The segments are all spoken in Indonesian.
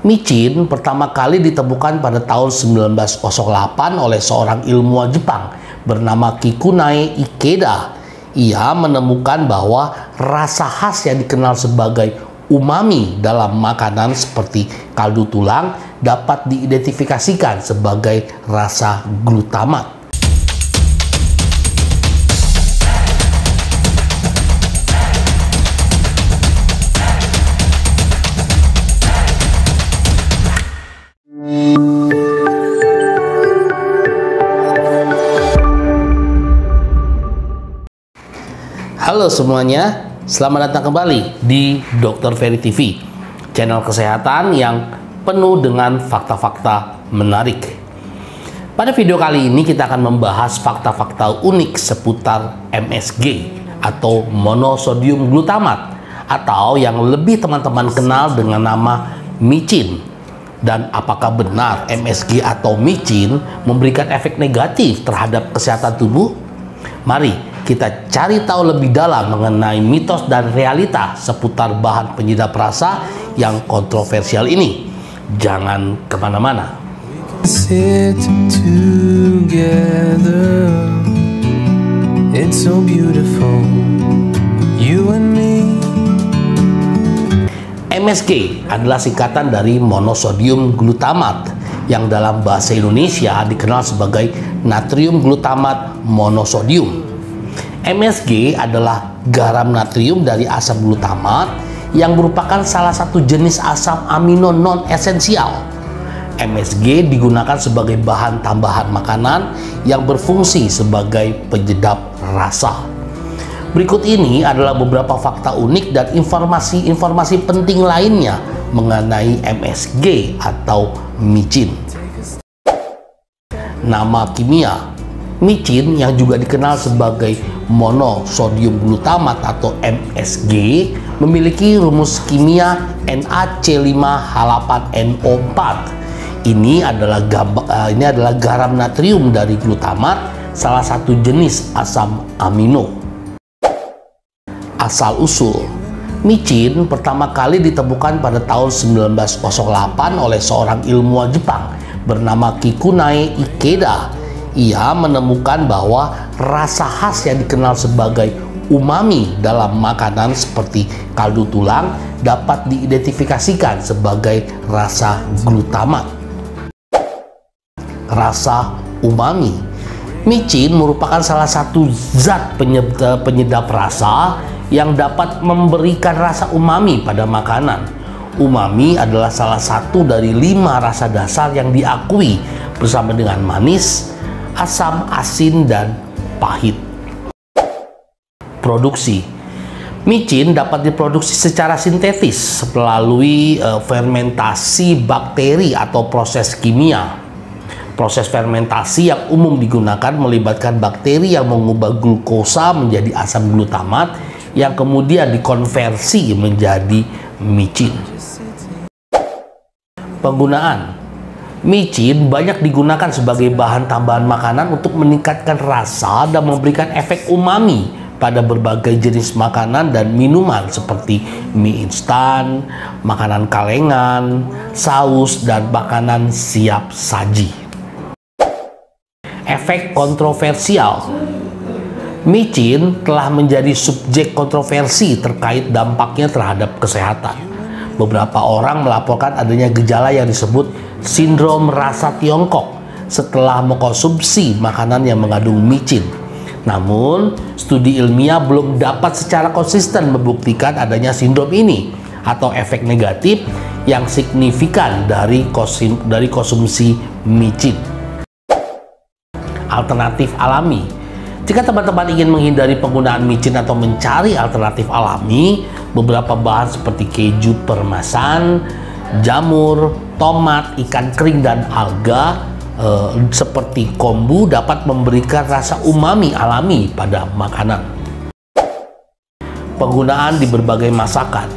Micin pertama kali ditemukan pada tahun 1908 oleh seorang ilmuwan Jepang bernama Kikunae Ikeda. Ia menemukan bahwa rasa khas yang dikenal sebagai umami dalam makanan seperti kaldu tulang dapat diidentifikasikan sebagai rasa glutamat. Halo semuanya, selamat datang kembali di Dr. Ferry TV, channel kesehatan yang penuh dengan fakta-fakta menarik. Pada video kali ini kita akan membahas fakta-fakta unik seputar MSG atau monosodium glutamat, atau yang lebih teman-teman kenal dengan nama micin. Dan apakah benar MSG atau micin memberikan efek negatif terhadap kesehatan tubuh? Mari kita cari tahu lebih dalam mengenai mitos dan realita seputar bahan penyedap rasa yang kontroversial ini. Jangan kemana-mana. Sit together, it's so beautiful, you and me. MSG adalah singkatan dari monosodium glutamat yang dalam bahasa Indonesia dikenal sebagai natrium glutamat monosodium. MSG adalah garam natrium dari asam glutamat yang merupakan salah satu jenis asam amino non-esensial. MSG digunakan sebagai bahan tambahan makanan yang berfungsi sebagai penyedap rasa. Berikut ini adalah beberapa fakta unik dan informasi-informasi penting lainnya mengenai MSG atau micin. Nama kimia micin yang juga dikenal sebagai monosodium glutamat atau MSG memiliki rumus kimia NaC5H8NO4. Ini adalah garam natrium dari glutamat, salah satu jenis asam amino. Asal-usul micin pertama kali ditemukan pada tahun 1908 oleh seorang ilmuwan Jepang bernama Kikunae Ikeda. Ia menemukan bahwa rasa khas yang dikenal sebagai umami dalam makanan seperti kaldu tulang dapat diidentifikasikan sebagai rasa glutamat. Rasa umami. Micin merupakan salah satu zat penyedap rasa yang dapat memberikan rasa umami pada makanan. Umami adalah salah satu dari 5 rasa dasar yang diakui bersama dengan manis, asam, asin, dan pahit. Produksi micin dapat diproduksi secara sintetis melalui fermentasi bakteri atau proses kimia. Proses fermentasi yang umum digunakan melibatkan bakteri yang mengubah glukosa menjadi asam glutamat yang kemudian dikonversi menjadi micin. Penggunaan micin banyak digunakan sebagai bahan tambahan makanan untuk meningkatkan rasa dan memberikan efek umami pada berbagai jenis makanan dan minuman seperti mie instan, makanan kalengan, saus, dan makanan siap saji. Efek kontroversial. Micin telah menjadi subjek kontroversi terkait dampaknya terhadap kesehatan. Beberapa orang melaporkan adanya gejala yang disebut sindrom rasa Tiongkok setelah mengkonsumsi makanan yang mengandung micin. Namun, studi ilmiah belum dapat secara konsisten membuktikan adanya sindrom ini atau efek negatif yang signifikan dari konsumsi micin. Alternatif alami. Jika teman-teman ingin menghindari penggunaan micin atau mencari alternatif alami, beberapa bahan seperti keju permasan, jamur, tomat, ikan kering, dan alga seperti kombu dapat memberikan rasa umami alami pada makanan. Penggunaan di berbagai masakan.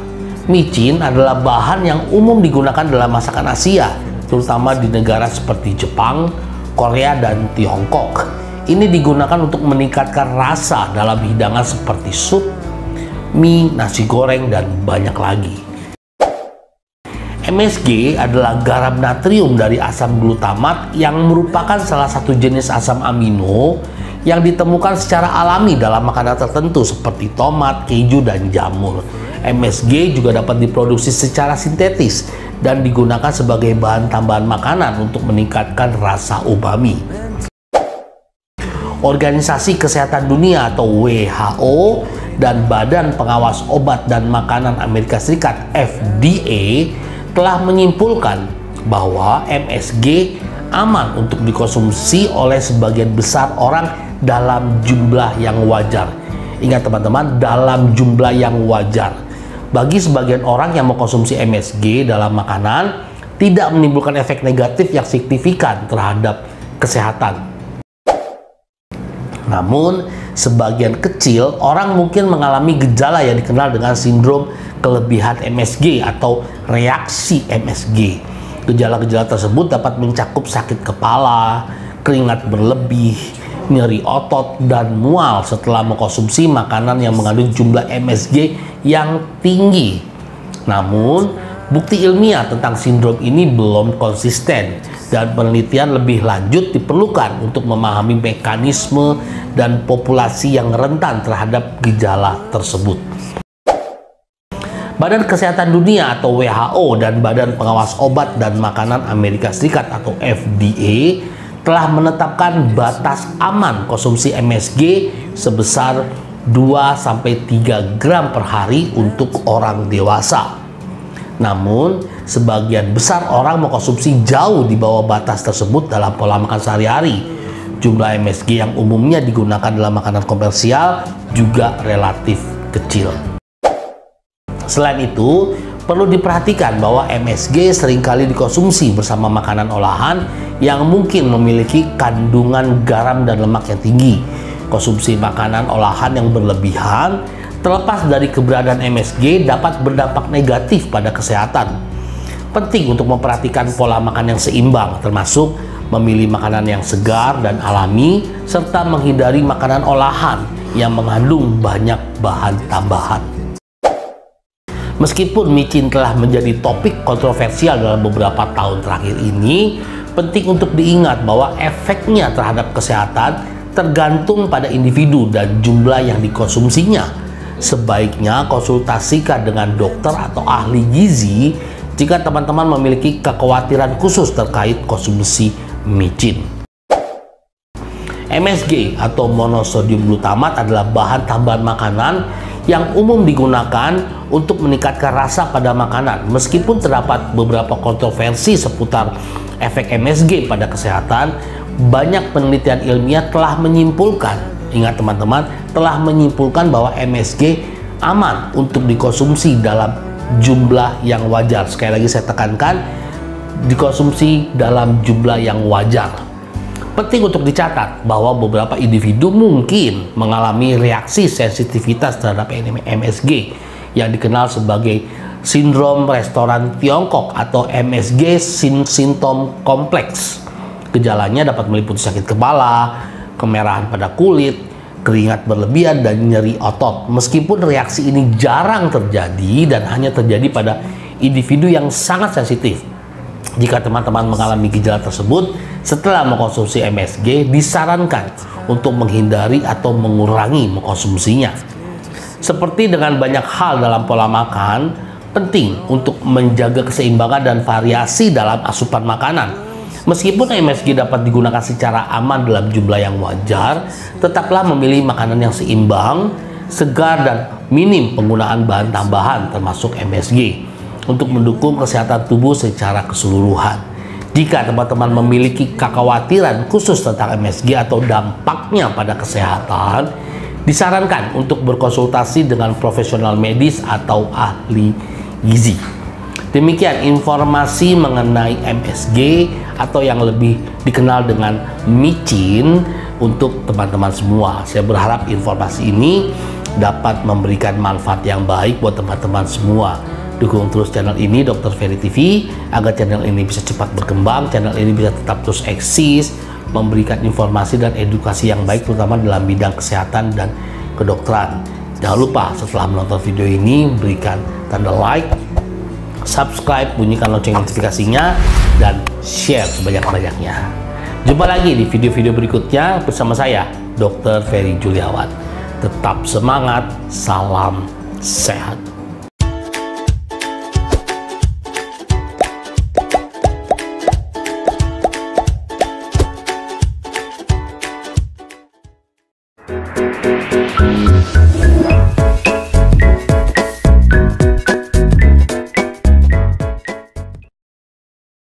Micin adalah bahan yang umum digunakan dalam masakan Asia, terutama di negara seperti Jepang, Korea, dan Tiongkok. Ini digunakan untuk meningkatkan rasa dalam hidangan seperti sup, mie, nasi goreng, dan banyak lagi. MSG adalah garam natrium dari asam glutamat yang merupakan salah satu jenis asam amino yang ditemukan secara alami dalam makanan tertentu seperti tomat, keju, dan jamur. MSG juga dapat diproduksi secara sintetis dan digunakan sebagai bahan tambahan makanan untuk meningkatkan rasa umami. Organisasi Kesehatan Dunia atau WHO dan Badan Pengawas Obat dan Makanan Amerika Serikat FDA telah menyimpulkan bahwa MSG aman untuk dikonsumsi oleh sebagian besar orang dalam jumlah yang wajar. Ingat teman-teman, dalam jumlah yang wajar. Bagi sebagian orang yang mengkonsumsi MSG dalam makanan, tidak menimbulkan efek negatif yang signifikan terhadap kesehatan. Namun, sebagian kecil orang mungkin mengalami gejala yang dikenal dengan sindrom kelebihan MSG atau reaksi MSG. Gejala-gejala tersebut dapat mencakup sakit kepala, keringat berlebih, nyeri otot, dan mual setelah mengkonsumsi makanan yang mengandung jumlah MSG yang tinggi. Namun, bukti ilmiah tentang sindrom ini belum konsisten dan penelitian lebih lanjut diperlukan untuk memahami mekanisme dan populasi yang rentan terhadap gejala tersebut. Badan Kesehatan Dunia atau WHO dan Badan Pengawas Obat dan Makanan Amerika Serikat atau FDA telah menetapkan batas aman konsumsi MSG sebesar 2-3 gram per hari untuk orang dewasa. Namun, sebagian besar orang mengkonsumsi jauh di bawah batas tersebut dalam pola makan sehari-hari. Jumlah MSG yang umumnya digunakan dalam makanan komersial juga relatif kecil. Selain itu, perlu diperhatikan bahwa MSG seringkali dikonsumsi bersama makanan olahan yang mungkin memiliki kandungan garam dan lemak yang tinggi. Konsumsi makanan olahan yang berlebihan, terlepas dari keberadaan MSG, dapat berdampak negatif pada kesehatan. Penting untuk memperhatikan pola makan yang seimbang, termasuk memilih makanan yang segar dan alami, serta menghindari makanan olahan yang mengandung banyak bahan tambahan. Meskipun micin telah menjadi topik kontroversial dalam beberapa tahun terakhir ini, penting untuk diingat bahwa efeknya terhadap kesehatan tergantung pada individu dan jumlah yang dikonsumsinya. Sebaiknya konsultasikan dengan dokter atau ahli gizi jika teman-teman memiliki kekhawatiran khusus terkait konsumsi micin. MSG atau monosodium glutamat adalah bahan tambahan makanan yang umum digunakan untuk meningkatkan rasa pada makanan. Meskipun terdapat beberapa kontroversi seputar efek MSG pada kesehatan, banyak penelitian ilmiah telah menyimpulkan, ingat teman-teman, telah menyimpulkan bahwa MSG aman untuk dikonsumsi dalam jumlah yang wajar. Sekali lagi saya tekankan, dikonsumsi dalam jumlah yang wajar. Penting untuk dicatat bahwa beberapa individu mungkin mengalami reaksi sensitivitas terhadap MSG yang dikenal sebagai sindrom restoran Tiongkok atau MSG simptom kompleks. Gejalanya dapat meliputi sakit kepala, kemerahan pada kulit, keringat berlebihan, dan nyeri otot. Meskipun reaksi ini jarang terjadi dan hanya terjadi pada individu yang sangat sensitif. Jika teman-teman mengalami gejala tersebut setelah mengkonsumsi MSG, disarankan untuk menghindari atau mengurangi mengkonsumsinya. Seperti dengan banyak hal dalam pola makan, penting untuk menjaga keseimbangan dan variasi dalam asupan makanan. Meskipun MSG dapat digunakan secara aman dalam jumlah yang wajar, tetaplah memilih makanan yang seimbang, segar, dan minim penggunaan bahan tambahan termasuk MSG untuk mendukung kesehatan tubuh secara keseluruhan. Jika teman-teman memiliki kekhawatiran khusus tentang MSG atau dampaknya pada kesehatan, disarankan untuk berkonsultasi dengan profesional medis atau ahli gizi. Demikian informasi mengenai MSG atau yang lebih dikenal dengan micin untuk teman-teman semua. Saya berharap informasi ini dapat memberikan manfaat yang baik buat teman-teman semua. Dukung terus channel ini, Dr. Ferry TV, agar channel ini bisa cepat berkembang, channel ini bisa tetap terus eksis, memberikan informasi dan edukasi yang baik, terutama dalam bidang kesehatan dan kedokteran. Jangan lupa setelah menonton video ini, berikan tanda like, subscribe, bunyikan lonceng notifikasinya, dan share sebanyak-banyaknya. Jumpa lagi di video-video berikutnya bersama saya, Dr. Ferry Juliawan. Tetap semangat, salam sehat.